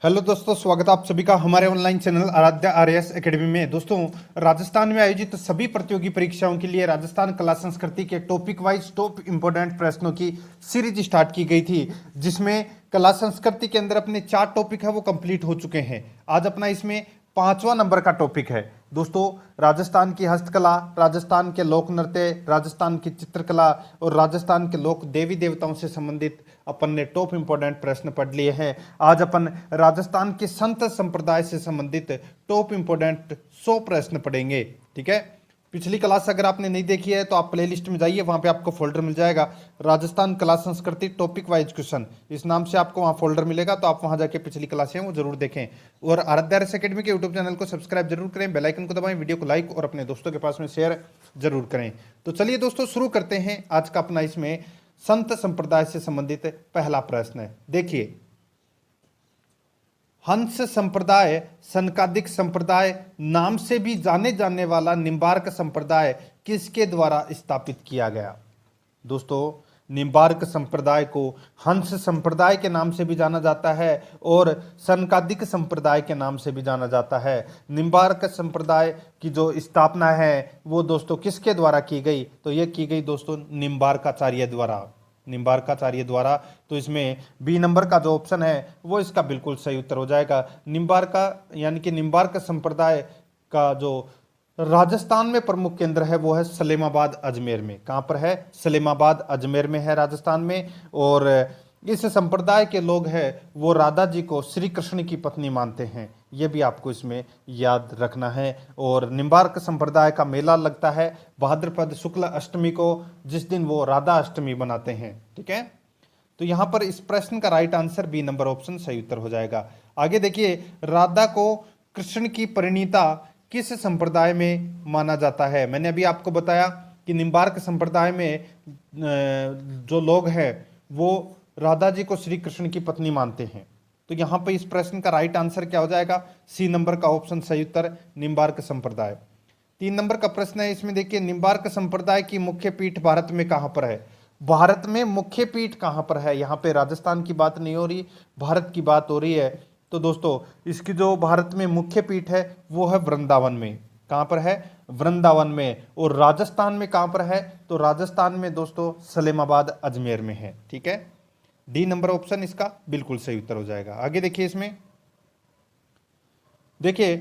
Hello दोस्तों, स्वागत है आप सभी का हमारे online channel Aradhya RAS academy में। दोस्तों, राजस्थान में आयोजित सभी प्रतियोगी परीक्षाओं के लिए राजस्थान कला संस्कृति के टॉपिक वाइज टॉप इंपोर्टेंट प्रश्नों की सीरीज स्टार्ट की गई थी, जिसमें कला संस्कृति के अंदर अपने 4 टॉपिक है वो कंप्लीट हो चुके हैं। आज अपना इसमें 5वां नंबर का टॉपिक है दोस्तों, राजस्थान की हस्तकला, राजस्थान के लोक नृत्य, राजस्थान की चित्रकला और राजस्थान के लोक देवी देवताओं से संबंधित अपन ने टॉप इंपोर्टेंट प्रश्न पढ़ लिए हैं। आज अपन राजस्थान के संत संप्रदाय से संबंधित टॉप इंपोर्टेंट 100 प्रश्न पढ़ेंगे। ठीक है, पिछली क्लास अगर आपने नहीं देखी है तो आप प्लेलिस्ट में जाइए, वहां पे आपको फोल्डर मिल जाएगा राजस्थान कला संस्कृति टॉपिक वाइज क्वेश्चन, इस नाम से आपको वहां फोल्डर मिलेगा। तो आप वहां जाके पिछली क्लासें वो जरूर देखें और आराध्या आरएएस एकेडमी के यूट्यूब चैनल को सब्सक्राइब जरूर करें, बेल आइकन को दबाएं, वीडियो को लाइक और अपने दोस्तों के पास में शेयर जरूर करें। तो चलिए दोस्तों, शुरू करते हैं आज का अपना इसमें संत संप्रदाय से संबंधित पहला प्रश्न है। देखिए, हंस संप्रदाय, सनकादिक संप्रदाय नाम से भी जाने जाने वाला निम्बार्क संप्रदाय किसके द्वारा स्थापित किया गया? दोस्तों, निम्बार्क संप्रदाय को हंस संप्रदाय के नाम से भी जाना जाता है और सनकादिक संप्रदाय के नाम से भी जाना जाता है। निम्बार्क संप्रदाय की जो स्थापना है वो दोस्तों किसके द्वारा की गई? तो ये की गई दोस्तों निम्बार्काचार्य द्वारा, निम्बार्काचार्य द्वारा। तो इसमें बी नंबर का जो ऑप्शन है वो इसका बिल्कुल सही उत्तर हो जाएगा। निम्बार्का यानी कि निम्बार्क संप्रदाय का जो राजस्थान में प्रमुख केंद्र है वो है सलेमाबाद अजमेर में। कहाँ पर है? सलेमाबाद अजमेर में है राजस्थान में। और इस संप्रदाय के लोग हैं वो राधा जी को श्री कृष्ण की पत्नी मानते हैं, ये भी आपको इसमें याद रखना है। और निम्बार्क संप्रदाय का मेला लगता है भाद्रपद शुक्ल अष्टमी को, जिस दिन वो राधा अष्टमी बनाते हैं। ठीक है, तो यहां पर इस प्रश्न का right answer B number option सही उत्तर हो जाएगा। आगे देखिए, राधा को कृष्ण की परिणीता किस संप्रदाय में माना जाता है? मैंने अभी आपको बताया कि निम्बार्क संप्रदाय में जो लोग हैं वो राधा जी को श्री कृष्ण की पत्नी मानते हैं। तो यहां पर इस प्रश्न का राइट आंसर क्या हो जाएगा? सी नंबर का ऑप्शन सही उत्तर, निम्बार्क संप्रदाय। 3 नंबर का प्रश्न है, इसमें देखिए, निम्बार्क संप्रदाय की मुख्य पीठ भारत में कहां पर है? भारत में मुख्य पीठ कहां पर है? यहां पे राजस्थान की बात नहीं हो रही, भारत की बात हो रही है। तो दोस्तों, इसकी जो भारत में मुख्य पीठ है वो है वृंदावन में। कहां पर है? वृंदावन में। और राजस्थान में कहां पर है? तो राजस्थान में दोस्तों सलेमाबाद अजमेर में है। ठीक है, डी नंबर ऑप्शन इसका बिल्कुल सही उत्तर हो जाएगा। आगे देखिए, इसमें देखिए,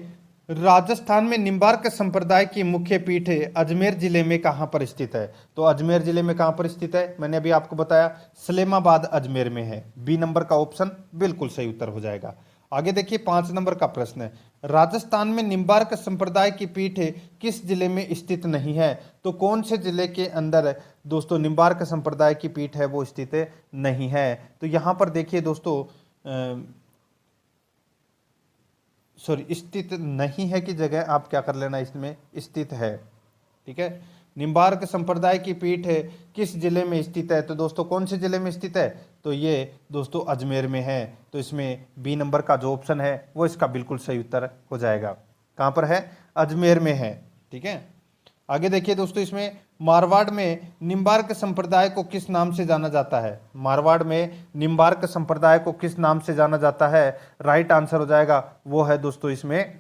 राजस्थान में निम्बार्क संप्रदाय की मुख्य पीठ अजमेर जिले में कहां पर स्थित है? तो अजमेर जिले में कहां पर स्थित है? मैंने अभी आपको बताया सलेमाबाद अजमेर में है। बी नंबर का ऑप्शन बिल्कुल सही उत्तर हो जाएगा। आगे देखिए, 5 नंबर का प्रश्न है, राजस्थान में निम्बार्क संप्रदाय की पीठ किस जिले में स्थित नहीं है? तो कौन से जिले के अंदर दोस्तों निम्बार्क संप्रदाय की पीठ है वो स्थित नहीं है? तो यहां पर देखिए दोस्तों, स्थित नहीं है की जगह आप क्या कर लेना, इसमें स्थित है। ठीक है, निम्बार्क संप्रदाय की पीठ किस जिले में स्थित है? तो दोस्तों कौन से जिले में स्थित है? तो ये दोस्तों अजमेर में है। तो इसमें बी नंबर का जो ऑप्शन है वो इसका बिल्कुल सही उत्तर हो जाएगा। कहां पर है? अजमेर में है। ठीक है, आगे देखिए दोस्तों, इसमें मारवाड़ में निम्बार्क संप्रदाय को किस नाम से जाना जाता है? मारवाड़ में निम्बार्क संप्रदाय को किस नाम से जाना जाता है? राइट आंसर हो जाएगा वो है दोस्तों इसमें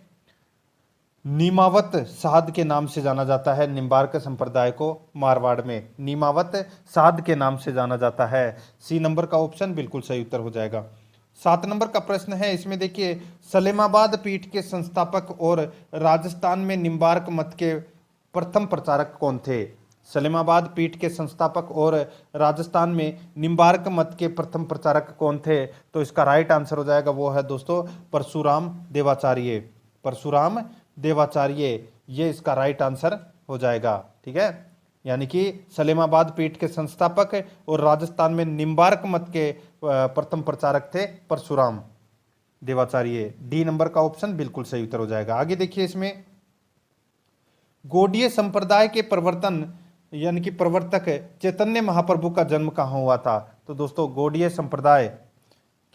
नीमावत साध के नाम से जाना जाता है। निम्बार्क संप्रदाय को मारवाड़ में नीमावत साध के नाम से जाना जाता है। सी नंबर का ऑप्शन बिल्कुल सही उत्तर हो जाएगा। 7 नंबर का प्रश्न है, इसमें देखिए, सलेमाबाद पीठ के संस्थापक और राजस्थान में निम्बार्क मत के प्रथम प्रचारक कौन थे? सलेमाबाद पीठ के संस्थापक और राजस्थान में निम्बार्क मत के प्रथम प्रचारक कौन थे? तो इसका राइट आंसर हो जाएगा वो है दोस्तों परशुराम देवाचार्य। परशुराम देवाचार्य, ये इसका राइट आंसर हो जाएगा। ठीक है, यानी कि सलेमाबाद पीठ के संस्थापक और राजस्थान में निम्बार्क मत के प्रथम प्रचारक थे परशुराम देवाचार्य। डी नंबर का ऑप्शन बिल्कुल सही उत्तर हो जाएगा। आगे देखिए, इसमें गौड़ीय संप्रदाय के प्रवर्तन यानी कि प्रवर्तक चैतन्य महाप्रभु का जन्म कहाँ हुआ था? तो दोस्तों गौड़ीय संप्रदाय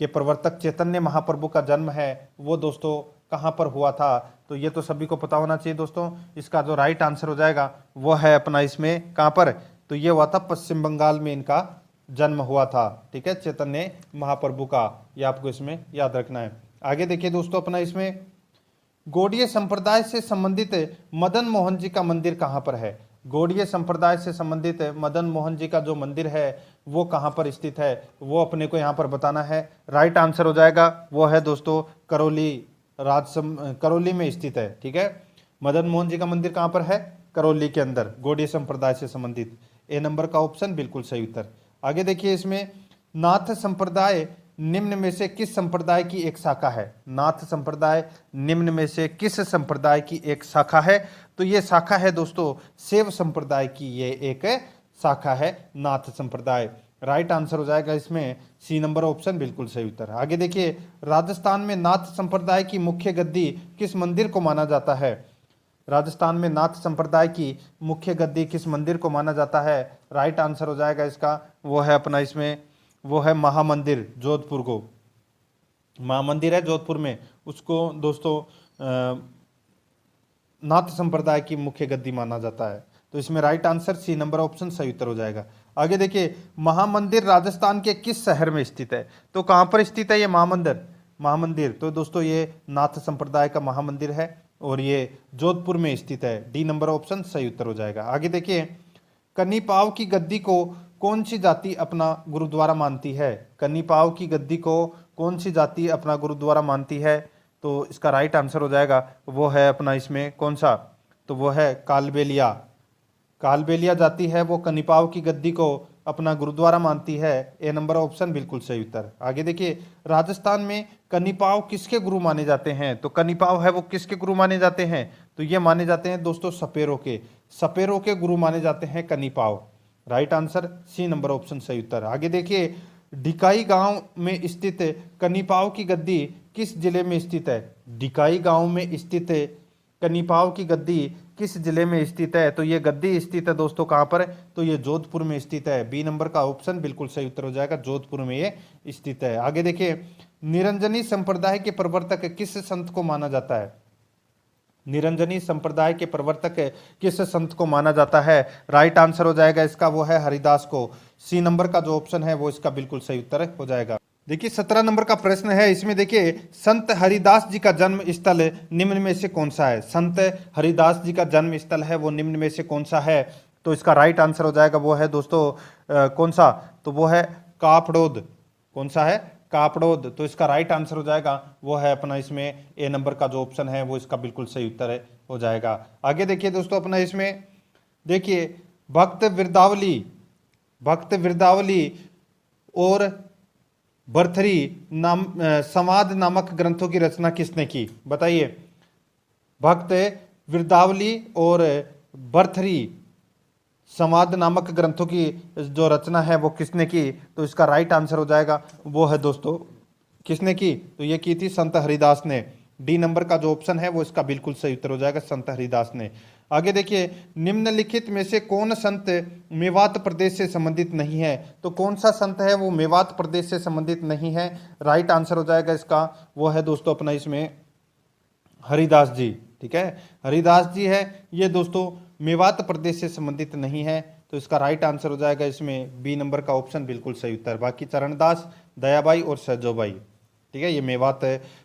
के प्रवर्तक चैतन्य महाप्रभु का जन्म है वो दोस्तों कहाँ पर हुआ था? तो ये तो सभी को पता होना चाहिए दोस्तों। इसका जो राइट आंसर हो जाएगा वो है अपना इसमें कहाँ पर? तो ये हुआ था पश्चिम बंगाल में इनका जन्म हुआ था। ठीक है, चैतन्य महाप्रभु का, ये आपको इसमें याद रखना है। आगे देखिए दोस्तों अपना इसमें गौड़ीय संप्रदाय से संबंधित मदन मोहन जी का मंदिर कहाँ पर है। गौड़ीय संप्रदाय से संबंधित मदन मोहन जी का जो मंदिर है वो कहाँ पर स्थित है, वो अपने को यहाँ पर बताना है। राइट आंसर हो जाएगा वो है दोस्तों करौली, करौली में स्थित है। ठीक है, मदन मोहन जी का मंदिर कहाँ पर है, करौली के अंदर, गौड़ीय संप्रदाय से संबंधित। ए नंबर का ऑप्शन बिल्कुल सही उत्तर। आगे देखिए इसमें नाथ संप्रदाय निम्न में से किस संप्रदाय की एक शाखा है। नाथ संप्रदाय निम्न में से किस संप्रदाय की एक शाखा है, तो ये शाखा है दोस्तों शैव संप्रदाय की, ये एक शाखा है नाथ संप्रदाय। राइट आंसर हो जाएगा इसमें सी नंबर ऑप्शन बिल्कुल सही उत्तर। आगे देखिए राजस्थान में नाथ संप्रदाय की मुख्य गद्दी किस मंदिर को माना जाता है। राजस्थान में नाथ संप्रदाय की मुख्य गद्दी किस मंदिर को माना जाता है। राइट आंसर हो जाएगा इसका वो है अपना इसमें वो है महामंदिर, जोधपुर को महामंदिर है जोधपुर में, उसको दोस्तों नाथ संप्रदाय की मुख्य गद्दी माना जाता है। तो इसमें right answer C number option सही उत्तर हो जाएगा। आगे देखिए महामंदिर राजस्थान के किस शहर में स्थित है, तो कहाँ पर स्थित है ये महामंदिर, तो दोस्तों ये नाथ संप्रदाय का महामंदिर है और ये जोधपुर में स्थित है। डी नंबर ऑप्शन सही उत्तर हो जाएगा। आगे देखिए कन्नीपाव की गद्दी को कौन सी जाति अपना गुरुद्वारा मानती है। कन्नीपाव की गद्दी को कौन सी जाति अपना गुरुद्वारा मानती है, तो इसका राइट आंसर हो जाएगा वो है अपना इसमें कौन सा, तो वो है कालबेलिया। कालबेलिया जाति है वो कन्नीपाव की गद्दी को अपना गुरुद्वारा मानती है। ए नंबर ऑप्शन बिल्कुल सही उत्तर। आगे देखिए राजस्थान में कन्नीपाव किसके गुरु माने जाते हैं, तो कन्नीपाव है वो किसके गुरु माने जाते हैं, तो ये माने जाते हैं दोस्तों सपेरों के गुरु माने जाते हैं Kannipav. Right answer C number option सही उत्तर। आगे देखिए डिकाई गांव में स्थित कन्नीपाव की गद्दी किस जिले में स्थित है। डिकाई गांव में स्थित कन्नीपाव की गद्दी किस जिले में स्थित है, तो ये गद्दी स्थित है दोस्तों कहाँ पर, तो ये जोधपुर में स्थित है। बी नंबर का ऑप्शन बिल्कुल सही उत्तर हो जाएगा, जोधपुर में ये स्थित है। आगे देखिए निरंजनी संप्रदाय के प्रवर्तक किस संत को माना जाता है। निरंजनी संप्रदाय के प्रवर्तक किस संत को माना जाता है। राइट आंसर हो जाएगा इसका वो है हरिदास को। सी नंबर का जो ऑप्शन है वो इसका बिल्कुल सही उत्तर हो जाएगा। देखिए 17 नंबर का प्रश्न है, इसमें देखिए संत हरिदास जी का जन्म स्थल निम्न में से कौन सा है। संत हरिदास जी का जन्म स्थल है वो निम्न में से कौन सा है, तो इसका राइट आंसर हो जाएगा वो है दोस्तों कौन सा, तो वो है कापड़ोद। कौन सा है, कापड़ोद। तो इसका राइट आंसर हो जाएगा वो है अपना इसमें ए नंबर का जो ऑप्शन है वो इसका बिल्कुल सही उत्तर हो जाएगा। आगे देखिए दोस्तों अपना इसमें देखिए भक्त वृंदावली और भर्तृहरि संवाद नामक ग्रंथों की रचना किसने की, बताइए। भक्त वृंदावली और भर्तृहरि संवाद नामक ग्रंथों की जो रचना है वो किसने की, तो इसका राइट आंसर हो जाएगा वो है दोस्तों किसने की, तो ये की थी संत हरिदास ने। डी नंबर का जो ऑप्शन है वो इसका बिल्कुल सही उत्तर हो जाएगा, संत हरिदास ने। आगे देखिए निम्नलिखित में से कौन संत मेवात प्रदेश से संबंधित नहीं है, तो कौन सा संत है वो मेवात प्रदेश से संबंधित नहीं है। राइट आंसर हो जाएगा इसका वो है दोस्तों अपना इसमें हरिदास जी। ठीक है, हरिदास जी है ये दोस्तों मेवात प्रदेश से संबंधित नहीं है, तो इसका राइट आंसर हो जाएगा इसमें बी नंबर का ऑप्शन बिल्कुल सही उत्तर। बाकी चरणदास, दयाबाई और सैजोबाई, ठीक है, ये मेवात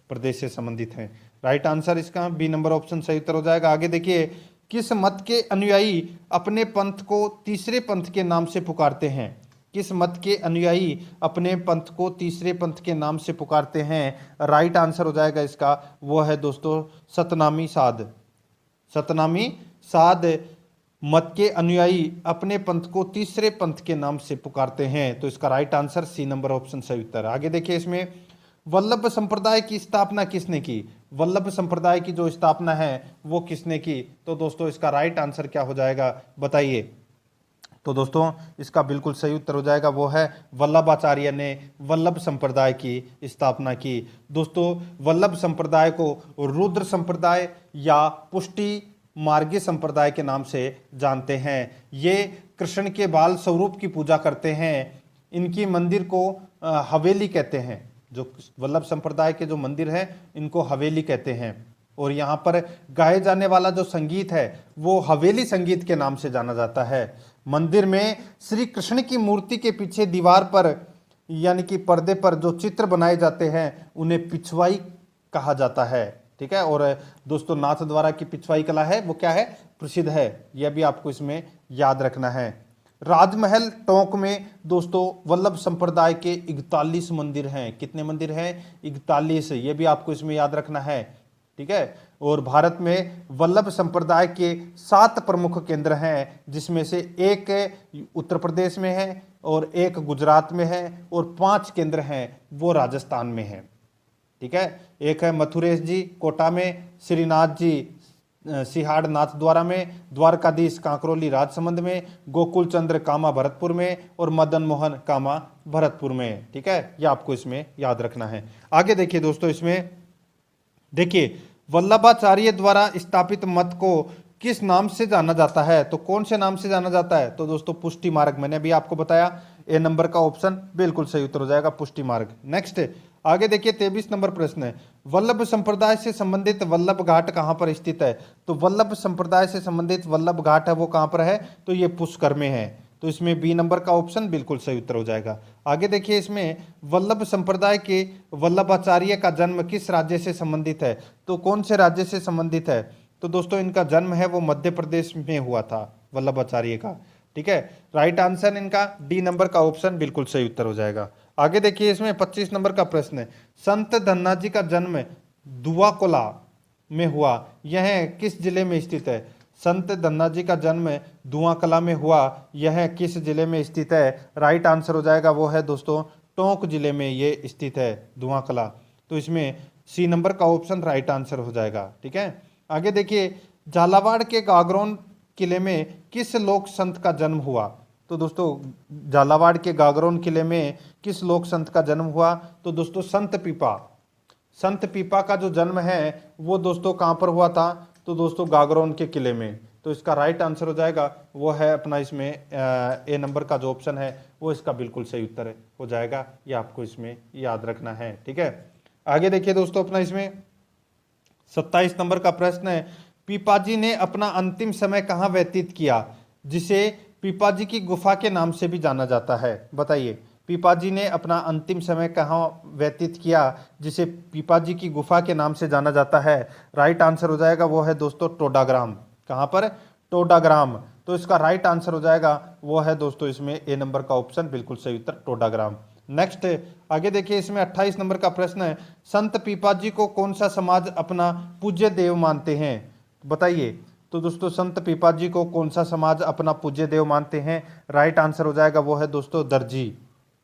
प्रदेश से संबंधित हैं। राइट आंसर इसका बी नंबर ऑप्शन सही उत्तर हो जाएगा। आगे देखिए किस मत के अनुयायी अपने पंथ को तीसरे पंथ के नाम से पुकारते हैं। किस मत के अनुयायी अपने पंथ को तीसरे पंथ के नाम से पुकारते हैं। राइट आंसर हो जाएगा इसका वो है दोस्तों सतनामी साध। सतनामी साध मत के अनुयायी अपने पंथ को तीसरे पंथ के नाम से पुकारते हैं, तो इसका right answer C number option सही उत्तर। आगे देखिए इसमें वल्लभ संप्रदाय की स्थापना किसने की। वल्लभ संप्रदाय की जो स्थापना है वो किसने की, तो दोस्तों इसका राइट आंसर क्या हो जाएगा बताइए। तो दोस्तों इसका बिल्कुल सही उत्तर हो जाएगा वो है वल्लभाचार्य ने वल्लभ संप्रदाय की स्थापना की। दोस्तों वल्लभ संप्रदाय को रुद्र संप्रदाय या पुष्टि मार्गी संप्रदाय के नाम से जानते हैं। ये कृष्ण के बाल स्वरूप की पूजा करते हैं। इनकी मंदिर को हवेली कहते हैं। जो वल्लभ संप्रदाय के जो मंदिर हैं इनको हवेली कहते हैं, और यहाँ पर गाए जाने वाला जो संगीत है वो हवेली संगीत के नाम से जाना जाता है। मंदिर में श्री कृष्ण की मूर्ति के पीछे दीवार पर यानी कि पर्दे पर जो चित्र बनाए जाते हैं उन्हें पिछवाई कहा जाता है। ठीक है, और दोस्तों नाथ द्वारा की पिछवाई कला है वो क्या है, प्रसिद्ध है, यह भी आपको इसमें याद रखना है। राजमहल टोंक में दोस्तों वल्लभ संप्रदाय के 41 मंदिर हैं। कितने मंदिर हैं, 41, ये भी आपको इसमें याद रखना है। ठीक है, और भारत में वल्लभ संप्रदाय के 7 प्रमुख केंद्र हैं, जिसमें से एक उत्तर प्रदेश में है और एक गुजरात में है और 5 केंद्र हैं वो राजस्थान में है। ठीक है, एक है मथुरेश जी कोटा में, श्रीनाथ जी सिहाड़ नाथ द्वारा में, द्वारकाधीश कांकरोली राजसमंद में, गोकुल चंद्र कामा भरतपुर में और मदन मोहन कामा भरतपुर में। ठीक है, ये आपको इसमें याद रखना है। आगे देखिए दोस्तों, इसमें देखिए वल्लभाचार्य द्वारा स्थापित मत को किस नाम से जाना जाता है, तो कौन से नाम से जाना जाता है, तो दोस्तों पुष्टि मार्ग, मैंने अभी आपको बताया, ए नंबर का ऑप्शन बिल्कुल सही उत्तर हो जाएगा, पुष्टि मार्ग। नेक्स्ट आगे देखिए 23 नंबर प्रश्न है, वल्लभ संप्रदाय से संबंधित वल्लभ घाट कहां पर स्थित है, तो वल्लभ संप्रदाय से संबंधित वल्लभ घाट है वो कहां पर है, तो ये पुष्कर में है, तो इसमें बी नंबर का ऑप्शन बिल्कुल सही उत्तर हो जाएगा। आगे देखिए इसमें वल्लभ संप्रदाय के वल्लभाचार्य का जन्म किस राज्य से संबंधित है, तो कौन से राज्य से संबंधित है, तो दोस्तों इनका जन्म है वो मध्य प्रदेश में हुआ था वल्लभाचार्य का। ठीक है, राइट आंसर इनका डी नंबर का ऑप्शन बिल्कुल सही उत्तर हो जाएगा। आगे देखिए इसमें 25 नंबर का प्रश्न है, संत धन्ना जी का जन्म दुआकोला में हुआ, यह किस जिले में स्थित है, संत धन्ना जी का जन्म दुआकला में हुआ, यह किस जिले में स्थित है, राइट आंसर हो जाएगा वो है दोस्तों टोंक जिले में ये स्थित है दुआकला, तो इसमें सी नंबर का ऑप्शन राइट आंसर हो जाएगा। ठीक है, आगे देखिए झालावाड़ के गागरोन किले में किस लोक संत का जन्म हुआ, तो दोस्तों झालावाड़ के गागरोन किले में किस लोक संत का जन्म हुआ, तो दोस्तों संत पीपा का जो जन्म है वो दोस्तों कहाँ पर हुआ था, तो दोस्तों गागरोन के किले में, तो इसका राइट आंसर हो जाएगा वो है अपना इसमें ए नंबर का जो ऑप्शन है वो इसका बिल्कुल सही उत्तर हो जाएगा, ये आपको इसमें याद रखना है। ठीक है, आगे देखिए दोस्तों अपना इसमें 27 नंबर का प्रश्न है, पीपाजी ने अपना अंतिम समय कहाँ व्यतीत किया, जिसे पीपाजी की गुफा के नाम से भी जाना जाता है, बताइए पीपाजी ने अपना अंतिम समय कहाँ व्यतीत किया जिसे पीपाजी की गुफा के नाम से जाना जाता है, राइट आंसर हो जाएगा वो है दोस्तों टोडाग्राम, कहाँ पर, टोडाग्राम, तो इसका राइट आंसर हो जाएगा वो है दोस्तों इसमें ए नंबर का ऑप्शन बिल्कुल सही उत्तर टोडाग्राम। नेक्स्ट आगे देखिए इसमें 28 नंबर का प्रश्न है, संत पीपाजी को कौन सा समाज अपना पूज्य देव मानते हैं, बताइए, तो दोस्तों संत पीपाजी को कौन सा समाज अपना पूज्य देव मानते हैं, राइट आंसर हो जाएगा वो है दोस्तों दर्जी।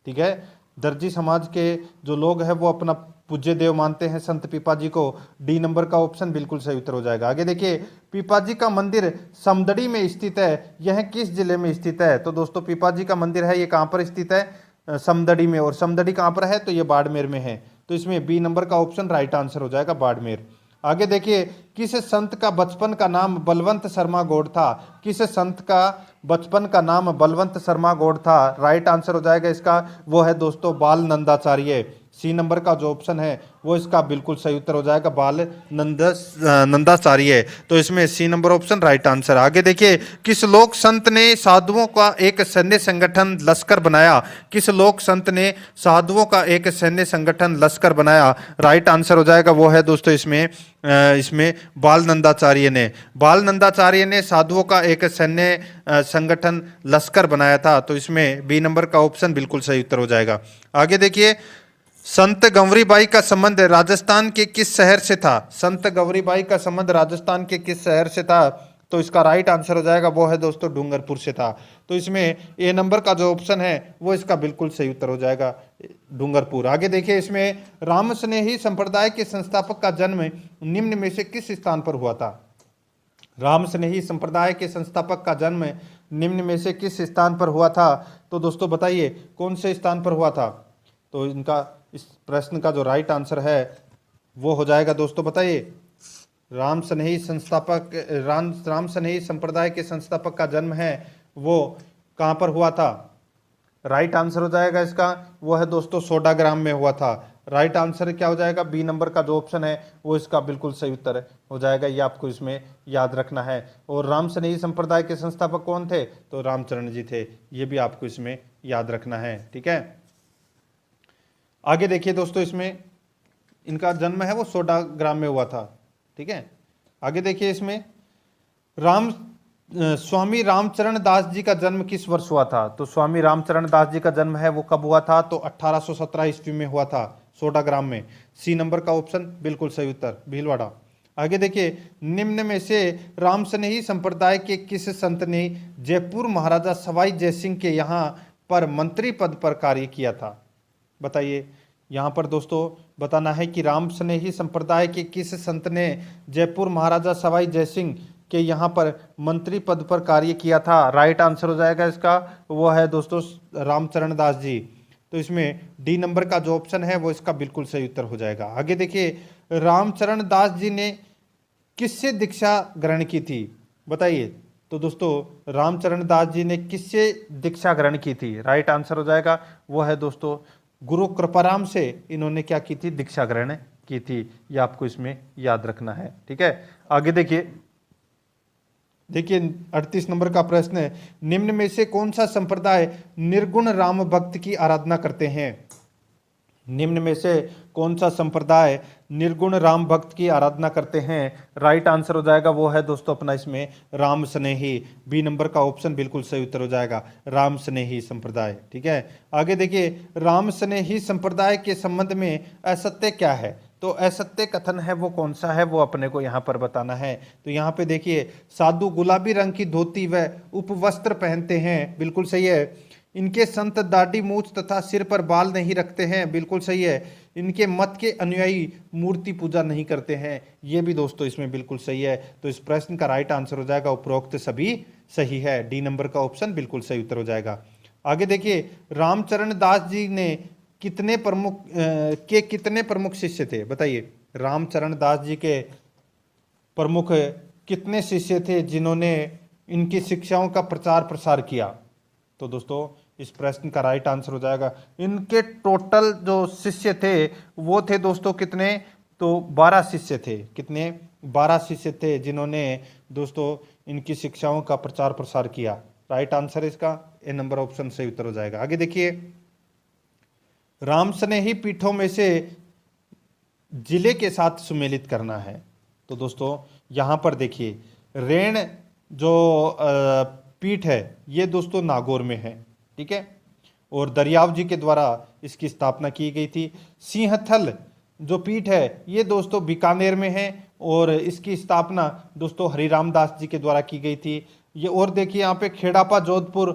ठीक है, दर्जी समाज के जो लोग हैं वो अपना पूज्य देव मानते हैं संत पीपाजी को, डी नंबर का ऑप्शन बिल्कुल सही उत्तर हो जाएगा। आगे देखिए पीपाजी का मंदिर समदड़ी में स्थित है, यह किस जिले में स्थित है, तो दोस्तों पीपाजी का मंदिर है ये कहाँ पर स्थित है, समदड़ी में, और समदड़ी कहाँ पर है, तो ये बाड़मेर में है, तो इसमें बी नंबर का ऑप्शन राइट आंसर हो जाएगा बाड़मेर। आगे देखिए किस संत का बचपन का नाम बलवंत शर्मा गौड़ था, किस संत का बचपन का नाम बलवंत शर्मा गौड़ था, राइट आंसर हो जाएगा इसका वो है दोस्तों बाल नंदाचार्य, सी नंबर का जो ऑप्शन है वो इसका बिल्कुल सही उत्तर हो जाएगा बाल नंदाचार्य, तो इसमें C number option right answer. आगे देखिए किस लोक संत ने साधुओं का एक सैन्य संगठन लश्कर बनाया, किस लोक संत ने साधुओं का एक सैन्य संगठन लश्कर बनाया, राइट आंसर हो जाएगा वो है दोस्तों इसमें बाल नंदाचार्य ने साधुओं का एक सैन्य संगठन लश्कर बनाया था, तो इसमें बी नंबर का ऑप्शन बिल्कुल सही उत्तर हो जाएगा। आगे देखिए संत गंवरीबाई का संबंध राजस्थान के किस शहर से था, संत गंवरीबाई का संबंध राजस्थान के किस शहर से था, तो इसका राइट आंसर हो जाएगा वो है दोस्तों डूंगरपुर से था, तो इसमें ए नंबर का जो ऑप्शन है वो इसका बिल्कुल सही उत्तर हो जाएगा डूंगरपुर। आगे देखिए इसमें राम स्नेही संप्रदाय के संस्थापक का जन्म निम्न में से किस स्थान पर हुआ था, राम स्नेही संप्रदाय के संस्थापक का जन्म निम्न में से किस स्थान पर हुआ था, तो दोस्तों बताइए कौन से स्थान पर हुआ था, तो इनका इस प्रश्न का जो राइट आंसर है वो हो जाएगा दोस्तों बताइए राम स्नेही संप्रदाय के संस्थापक का जन्म है वो कहाँ पर हुआ था, राइट आंसर हो जाएगा इसका वो है दोस्तों सोडाग्राम में हुआ था, राइट आंसर क्या हो जाएगा बी नंबर का जो ऑप्शन है वो इसका बिल्कुल सही उत्तर हो जाएगा, ये आपको इसमें याद रखना है। और राम स्नेही संप्रदाय के संस्थापक कौन थे, तो रामचरण जी थे, ये भी आपको इसमें याद रखना है। ठीक है, आगे देखिए दोस्तों इसमें इनका जन्म है वो सोडाग्राम में हुआ था। ठीक है, आगे देखिए इसमें स्वामी रामचरण दास जी का जन्म किस वर्ष हुआ था? तो स्वामी रामचरण दास जी का जन्म है वो कब हुआ था? तो 1817 ईस्वी में हुआ था, सोडाग्राम में। सी नंबर का ऑप्शन बिल्कुल सही उत्तर, भीलवाड़ा। आगे देखिए, निम्न में से रामसनेही संप्रदाय के किस संत ने जयपुर महाराजा सवाई जयसिंह के यहाँ पर मंत्री पद पर कार्य किया था? बताइए, यहाँ पर दोस्तों बताना है कि रामसनेही संप्रदाय के किस संत ने जयपुर महाराजा सवाई जयसिंह के यहाँ पर मंत्री पद पर कार्य किया था? राइट आंसर हो जाएगा इसका, वो है दोस्तों रामचरण दास जी। तो इसमें डी नंबर का जो ऑप्शन है वो इसका बिल्कुल सही उत्तर हो जाएगा। आगे देखिए, रामचरण दास जी ने किससे दीक्षा ग्रहण की थी? बताइए। तो दोस्तों रामचरण दास जी ने किससे दीक्षा ग्रहण की थी? राइट आंसर हो जाएगा, वो है दोस्तों गुरु कृपाराम से इन्होंने क्या की थी? दीक्षा ग्रहण की थी। ये आपको इसमें याद रखना है। ठीक है, आगे देखिए 38 नंबर का प्रश्न है, निम्न में से कौन सा संप्रदाय निर्गुण राम भक्त की आराधना करते हैं? निम्न में से कौन सा संप्रदाय निर्गुण राम भक्त की आराधना करते हैं? राइट आंसर हो जाएगा, वो है दोस्तों अपना इसमें राम स्नेही। बी नंबर का ऑप्शन बिल्कुल सही उत्तर हो जाएगा, राम स्नेही संप्रदाय। ठीक है, आगे देखिए, राम स्नेही संप्रदाय के संबंध में असत्य क्या है? तो असत्य कथन है वो कौन सा है, वो अपने को यहाँ पर बताना है। तो यहाँ पे देखिए, साधु गुलाबी रंग की धोती व उपवस्त्र पहनते हैं, बिल्कुल सही है। इनके संत दाढ़ी मूछ तथा सिर पर बाल नहीं रखते हैं, बिल्कुल सही है। इनके मत के अनुयायी मूर्ति पूजा नहीं करते हैं, ये भी दोस्तों इसमें बिल्कुल सही है। तो इस प्रश्न का राइट आंसर हो जाएगा उपरोक्त सभी सही है, डी नंबर का ऑप्शन बिल्कुल सही उत्तर हो जाएगा। आगे देखिए, रामचरण दास जी ने कितने प्रमुख शिष्य थे? बताइए, रामचरण दास जी के प्रमुख कितने शिष्य थे जिन्होंने इनकी शिक्षाओं का प्रचार प्रसार किया? तो दोस्तों इस प्रश्न का राइट आंसर हो जाएगा, इनके टोटल जो शिष्य थे वो थे दोस्तों कितने? तो 12 शिष्य थे। कितने? 12 शिष्य थे जिन्होंने दोस्तों इनकी शिक्षाओं का प्रचार प्रसार किया। राइट आंसर इसका ए नंबर ऑप्शन सही उत्तर हो जाएगा। आगे देखिए, राम स्नेही पीठों में से जिले के साथ सुमेलित करना है। तो दोस्तों यहाँ पर देखिए, रेण जो पीठ है ये दोस्तों नागौर में है। ठीक है, और दरियाव जी के द्वारा इसकी स्थापना की गई थी। सिंहथल जो पीठ है ये दोस्तों बीकानेर में है और इसकी स्थापना दोस्तों हरिराम दास जी के द्वारा की गई थी। ये और देखिए यहाँ पे खेड़ापा जोधपुर,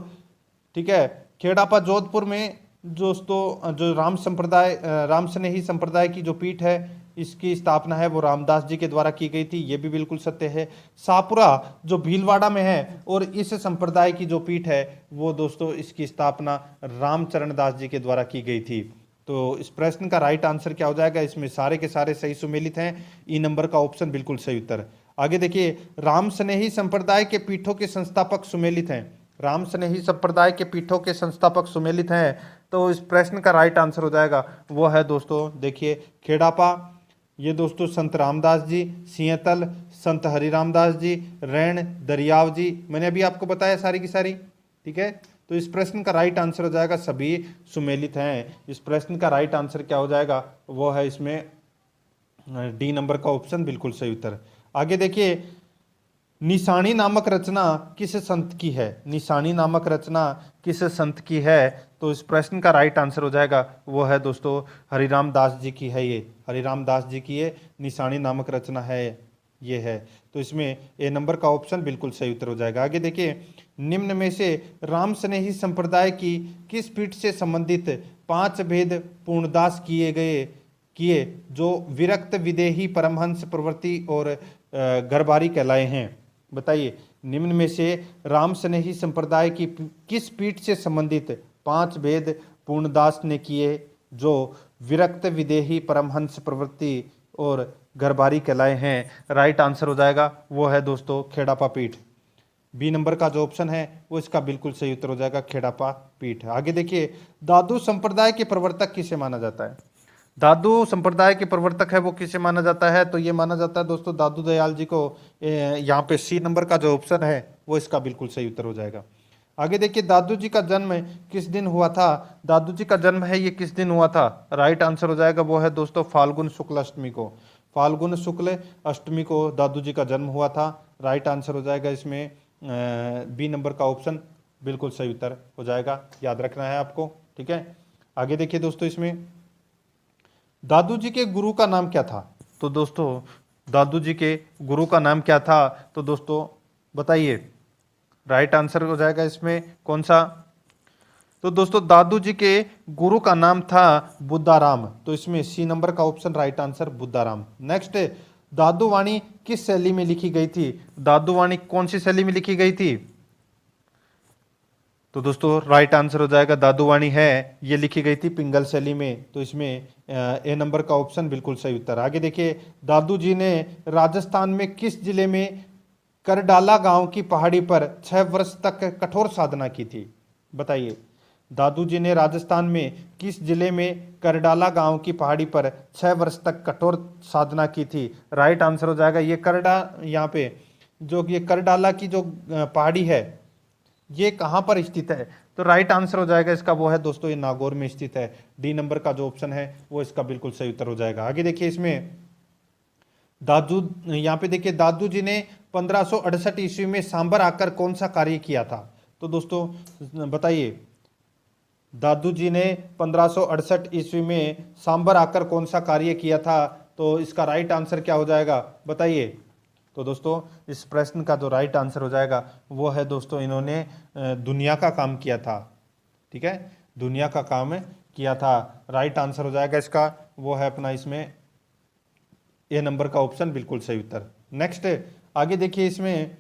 ठीक है, खेड़ापा जोधपुर में दोस्तों जो राम स्नेही संप्रदाय की जो पीठ है इसकी स्थापना है वो रामदास जी के द्वारा की गई थी, ये भी बिल्कुल सत्य है। सापुरा जो भीलवाड़ा में है और इस संप्रदाय की जो पीठ है वो दोस्तों इसकी स्थापना रामचरण दास जी के द्वारा की गई थी। तो इस प्रश्न का राइट आंसर क्या हो जाएगा? इसमें सारे के सारे सही सुमेलित हैं, ई नंबर का ऑप्शन बिल्कुल सही उत्तर। आगे देखिए, राम स्नेही संप्रदाय के पीठों के संस्थापक सुमेलित हैं। राम स्नेही संप्रदाय के पीठों के संस्थापक सुमेलित हैं, तो इस प्रश्न का राइट आंसर हो जाएगा वो है दोस्तों देखिए खेड़ापा, ये दोस्तों संत रामदास जी, सिंहतल संत हरिराम दास जी, रैण दरियाव जी, मैंने अभी आपको बताया सारी की सारी। ठीक है, तो इस प्रश्न का राइट आंसर हो जाएगा सभी सुमेलित हैं। इस प्रश्न का राइट आंसर क्या हो जाएगा? वो है इसमें डी नंबर का ऑप्शन बिल्कुल सही उत्तर। आगे देखिए, निशानी नामक रचना किस संत की है? निशानी नामक रचना किस संत की है? तो इस प्रश्न का राइट आंसर हो जाएगा वो है दोस्तों हरिराम दास जी की है। ये हरिराम दास जी की ये निशानी नामक रचना है, ये है। तो इसमें ए नंबर का ऑप्शन बिल्कुल सही उत्तर हो जाएगा। आगे देखिए, निम्न में से राम स्नेही संप्रदाय की किस पीठ से संबंधित 5 भेद पूर्णदास किए जो विरक्त विदेही परमहंस प्रवृत्ति और घरबारी कहलाए हैं? बताइए, निम्न में से राम स्नेही संप्रदाय की किस पीठ से संबंधित 5 भेद पूर्णदास ने किए जो विरक्त विदेही परमहंस प्रवृत्ति और घरबारी कहलाए हैं? राइट आंसर हो जाएगा वो है दोस्तों खेड़ापा पीठ। बी नंबर का जो ऑप्शन है वो इसका बिल्कुल सही उत्तर हो जाएगा, खेड़ापा पीठ। आगे देखिए, दादू संप्रदाय के प्रवर्तक किसे माना जाता है? दादू संप्रदाय के प्रवर्तक है वो किसे माना जाता है? तो ये माना जाता है दोस्तों दादू दयाल जी को। यहाँ पे सी नंबर का जो ऑप्शन है वो इसका बिल्कुल सही उत्तर हो जाएगा। आगे देखिए दादू जी का जन्म किस दिन हुआ था। दादू जी का जन्म है ये किस दिन हुआ था। राइट आंसर हो जाएगा वो है दोस्तों फाल्गुन शुक्ल अष्टमी को। फाल्गुन शुक्ल अष्टमी को दादू जी का जन्म हुआ था। राइट आंसर हो जाएगा इसमें बी नंबर का ऑप्शन बिल्कुल सही उत्तर हो जाएगा, याद रखना है आपको। ठीक है, आगे देखिए दोस्तों इसमें दादू जी के गुरु का नाम क्या था। तो दोस्तों दादू जी के गुरु का नाम क्या था, तो दोस्तों बताइए। राइट आंसर हो जाएगा इसमें कौन सा। तो दोस्तों दादू जी के गुरु का नाम था बुद्धाराम, तो इसमें सी नंबर का option right answer Buddharam. Next, Dadu Vani किस शैली में लिखी गई थी। दादू वाणी कौन सी शैली में लिखी गई थी। तो दोस्तों राइट आंसर हो जाएगा दादू वाणी है ये लिखी गई थी पिंगल शैली में, तो इसमें ए नंबर का ऑप्शन बिल्कुल सही उत्तर। आगे देखिए दादू जी ने राजस्थान में किस जिले में करडाला गांव की पहाड़ी पर 6 वर्ष तक कठोर साधना की थी। बताइए दादू जी ने राजस्थान में किस जिले में करडाला गांव की पहाड़ी पर 6 वर्ष तक कठोर साधना की थी। राइट आंसर हो जाएगा ये करडा, यहाँ पे जो ये करडाला की जो पहाड़ी है ये कहां पर स्थित है। तो राइट आंसर हो जाएगा इसका वो है दोस्तों ये नागौर में स्थित है। डी नंबर का जो ऑप्शन है वो इसका बिल्कुल सही उत्तर हो जाएगा। आगे देखिए इसमें दादू, यहाँ पे देखिए दादू जी ने 1568 ईस्वी में सांबर आकर कौन सा कार्य किया था। तो दोस्तों बताइए दादू जी ने 1568 ईस्वी में सांबर आकर कौन सा कार्य किया था। तो इसका राइट आंसर क्या हो जाएगा बताइए। तो दोस्तों इस प्रश्न का जो राइट आंसर हो जाएगा वो है दोस्तों इन्होंने दुनिया का काम किया था। ठीक है, दुनिया का काम किया था। राइट आंसर हो जाएगा इसका वो है अपना इसमें ए नंबर का ऑप्शन बिल्कुल सही उत्तर। नेक्स्ट आगे देखिए इसमें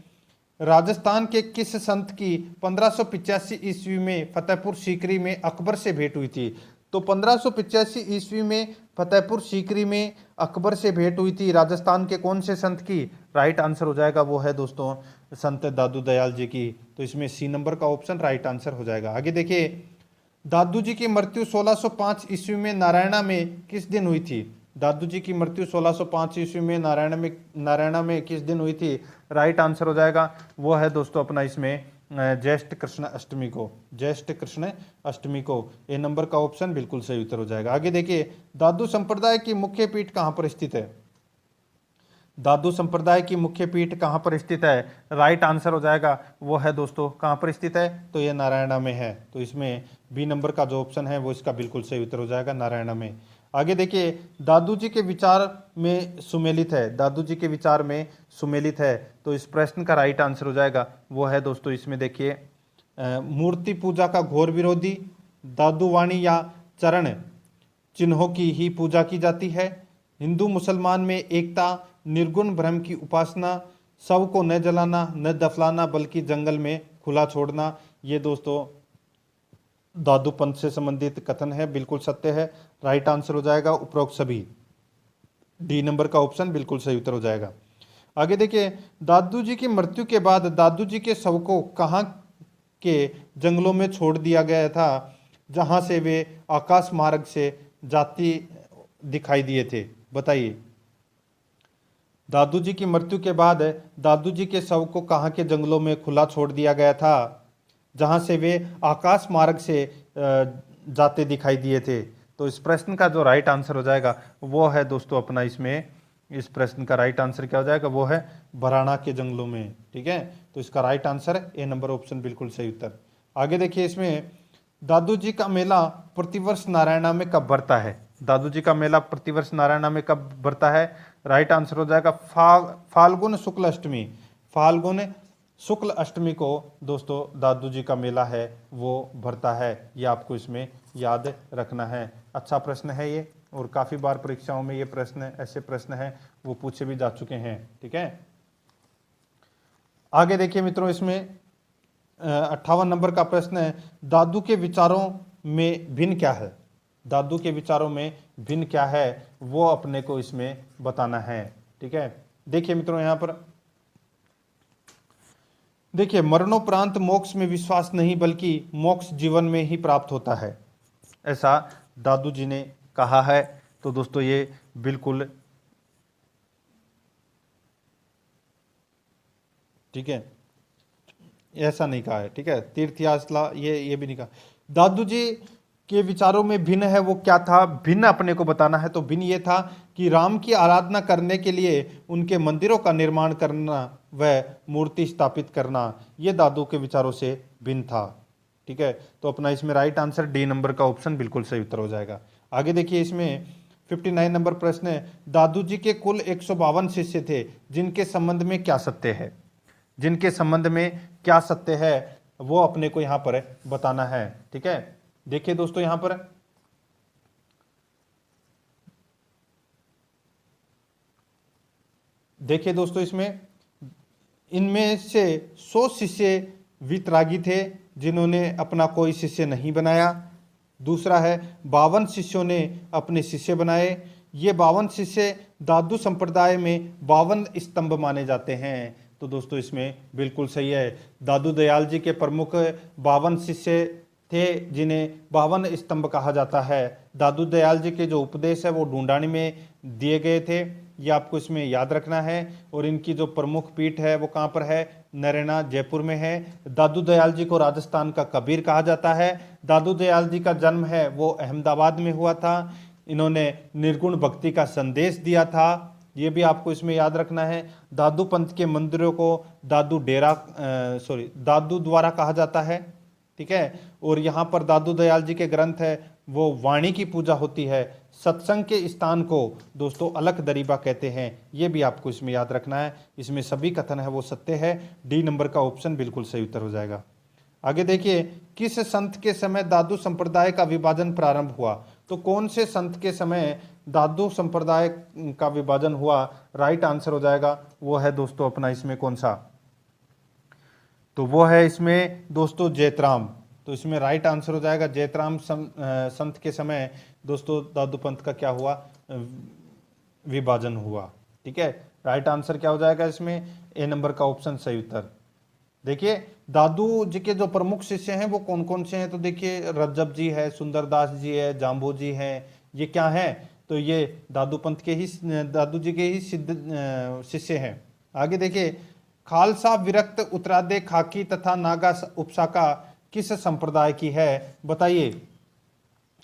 राजस्थान के किस संत की 1585 ईस्वी में फतेहपुर सीकरी में अकबर से भेंट हुई थी। तो 1585 ईस्वी में फतेहपुर सीकरी में अकबर से भेंट हुई थी राजस्थान के कौन से संत की। राइट आंसर हो जाएगा वो है दोस्तों संत दादू दयाल जी की, तो इसमें सी नंबर का ऑप्शन राइट आंसर हो जाएगा। आगे देखिए दादू जी की मृत्यु 1605 ईस्वी में नारायणा में किस दिन हुई थी। दादू जी की मृत्यु 1605 ईस्वी में नारायणा में किस दिन हुई थी। राइट आंसर हो जाएगा वो है दोस्तों अपना इसमें ज्येष्ठ कृष्ण अष्टमी को। ज्येष्ठ कृष्ण अष्टमी को ए नंबर का ऑप्शन बिल्कुल सही उत्तर हो जाएगा। आगे देखिए दादू संप्रदाय की मुख्य पीठ कहाँ पर स्थित है। दादू संप्रदाय की मुख्य पीठ कहाँ पर स्थित है। राइट आंसर हो जाएगा वो है दोस्तों कहाँ पर स्थित है, तो ये नारायणा में है, तो इसमें बी नंबर का जो ऑप्शन है वो इसका बिल्कुल सही उत्तर हो जाएगा नारायणा में। आगे देखिए दादू जी के विचार में सुमेलित है। दादू जी के विचार में सुमेलित है, तो इस प्रश्न का राइट आंसर हो जाएगा वो है दोस्तों इसमें देखिए मूर्ति पूजा का घोर विरोधी, दादू वाणी या चरण चिन्हों की ही पूजा की जाती है, हिंदू मुसलमान में एकता, निर्गुण ब्रह्म की उपासना, शव को न जलाना न दफनाना बल्कि जंगल में खुला छोड़ना। ये दोस्तों दादू पंथ से संबंधित कथन है, बिल्कुल सत्य है। राइट आंसर हो जाएगा उपरोक्त सभी। डी नंबर का ऑप्शन बिल्कुल सही उत्तर हो जाएगा। आगे देखिए दादू जी की मृत्यु के बाद दादू जी के शव को कहाँ के जंगलों में छोड़ दिया गया था जहां से वे आकाश मार्ग से जाती दिखाई दिए थे। बताइए दादू जी की मृत्यु के बाद दादू जी के शव को कहाँ के जंगलों में खुला छोड़ दिया गया था जहां से वे आकाश मार्ग से जाते दिखाई दिए थे। तो इस प्रश्न का जो राइट आंसर हो जाएगा वो है दोस्तों अपना इसमें इस प्रश्न का राइट आंसर क्या हो जाएगा वो है भराड़ा के जंगलों में। ठीक है, तो इसका right answer A number option बिल्कुल सही उत्तर। आगे देखिए इसमें दादू जी का मेला प्रतिवर्ष नारायणा में कब भरता है। दादू जी का मेला प्रतिवर्ष नारायणा में कब भरता है। राइट आंसर हो जाएगा फाल्गुन शुक्ल अष्टमी। फाल्गुन शुक्ल अष्टमी को दोस्तों दादू जी का मेला है वो भरता है, ये आपको इसमें याद रखना है। अच्छा प्रश्न है ये, और काफ़ी बार परीक्षाओं में ये प्रश्न ऐसे प्रश्न हैं वो पूछे भी जा चुके हैं। ठीक है, आगे देखिए मित्रों इसमें 58 नंबर का प्रश्न है दादू के विचारों में भिन्न क्या है। दादू के विचारों में भिन्न क्या है वो अपने को इसमें बताना है। ठीक है, देखिए मित्रों यहाँ पर देखिए मरणोपरांत मोक्ष में विश्वास नहीं बल्कि मोक्ष जीवन में ही प्राप्त होता है, ऐसा दादू जी ने कहा है। तो दोस्तों ये बिल्कुल ठीक है, ऐसा नहीं कहा है, ठीक है। तीर्थ यासला ये भी नहीं कहा। दादू जी के विचारों में भिन्न है, वो क्या था, भिन्न अपने को बताना है। तो भिन्न ये था कि राम की आराधना करने के लिए उनके मंदिरों का निर्माण करना व मूर्ति स्थापित करना, ये दादू के विचारों से भिन्न था, ठीक है। तो अपना इसमें राइट आंसर डी नंबर का ऑप्शन बिल्कुल सही उत्तर हो जाएगा। आगे देखिए, इसमें 59 नंबर प्रश्न है, दादू जी के कुल 152 शिष्य थे, जिनके संबंध में क्या सत्य है, जिनके संबंध में क्या सत्य है वो अपने को यहां पर बताना है, ठीक है। देखिए दोस्तों, यहां पर देखिए दोस्तों, इसमें इनमें से 100 शिष्य वितरागी थे, जिन्होंने अपना कोई शिष्य नहीं बनाया। दूसरा है 52 शिष्यों ने अपने शिष्य बनाए। ये 52 शिष्य दादू संप्रदाय में 52 स्तंभ माने जाते हैं। तो दोस्तों इसमें बिल्कुल सही है, दादू दयाल जी के प्रमुख 52 शिष्य थे, जिन्हें 52 स्तंभ कहा जाता है। दादू दयाल जी के जो उपदेश है वो ढूंढानी में दिए गए थे, ये आपको इसमें याद रखना है। और इनकी जो प्रमुख पीठ है वो कहाँ पर है, नरेना जयपुर में है। दादू दयाल जी को राजस्थान का कबीर कहा जाता है। दादू दयाल जी का जन्म है वो अहमदाबाद में हुआ था। इन्होंने निर्गुण भक्ति का संदेश दिया था, ये भी आपको इसमें याद रखना है। दादू पंथ के मंदिरों को दादू द्वारा कहा जाता है, ठीक है। और यहाँ पर दादू दयाल जी के ग्रंथ है वो वाणी की पूजा होती है। सत्संग के स्थान को दोस्तों अलख दरीबा कहते हैं, ये भी आपको इसमें याद रखना है। इसमें सभी कथन है वो सत्य है, डी नंबर का ऑप्शन बिल्कुल सही उत्तर हो जाएगा। आगे देखिए, किस संत के समय दादू संप्रदाय का विभाजन प्रारंभ हुआ। तो कौन से संत के समय दादू संप्रदाय का विभाजन हुआ, राइट आंसर हो जाएगा वो है दोस्तों अपना इसमें कौन सा, तो वो है इसमें दोस्तों जैतराम। तो इसमें राइट आंसर हो जाएगा जैतराम संत के समय दोस्तों दादू पंथ का क्या हुआ, विभाजन हुआ, ठीक है। राइट आंसर क्या हो जाएगा इसमें, ए नंबर का ऑप्शन सही उत्तर। देखिए दादू जी के जो प्रमुख शिष्य हैं वो कौन कौन से हैं, तो देखिए रज्जब जी है, सुंदरदास जी है, जाम्बू जी हैं, ये क्या हैं, तो ये दादू पंथ के ही, दादू जी के ही सिद्ध शिष्य हैं। आगे देखिए, खालसा विरक्त उत्तरादे खाकी तथा नागा उपशाखा किस संप्रदाय की है, बताइए।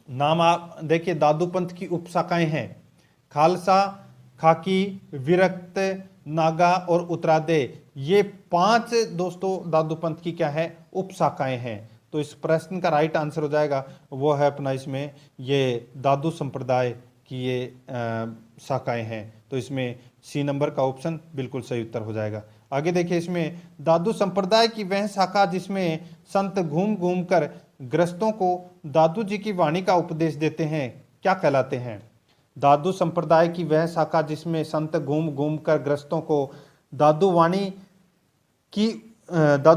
नाम आप देखिए, दादू पंथ की उपशाखाएं हैं, खालसा, खाकी, विरक्त, नागा और उत्तरादे, ये 5 दोस्तों दादू पंथ की क्या है, उपशाखाएं हैं। तो इस प्रश्न का राइट आंसर हो जाएगा वो है अपना इसमें ये दादू संप्रदाय की ये शाखाएं हैं। तो इसमें सी नंबर का ऑप्शन बिल्कुल सही उत्तर हो जाएगा। आगे देखिए, इसमें दादू संप्रदाय की वह शाखा जिसमें संत घूम घूम कर ग्रस्तों को दादू जी की वाणी का उपदेश देते हैं, क्या कहलाते हैं। दादू संप्रदाय की वह शाखा जिसमें संत घूम घूम कर ग्रस्तों को दादू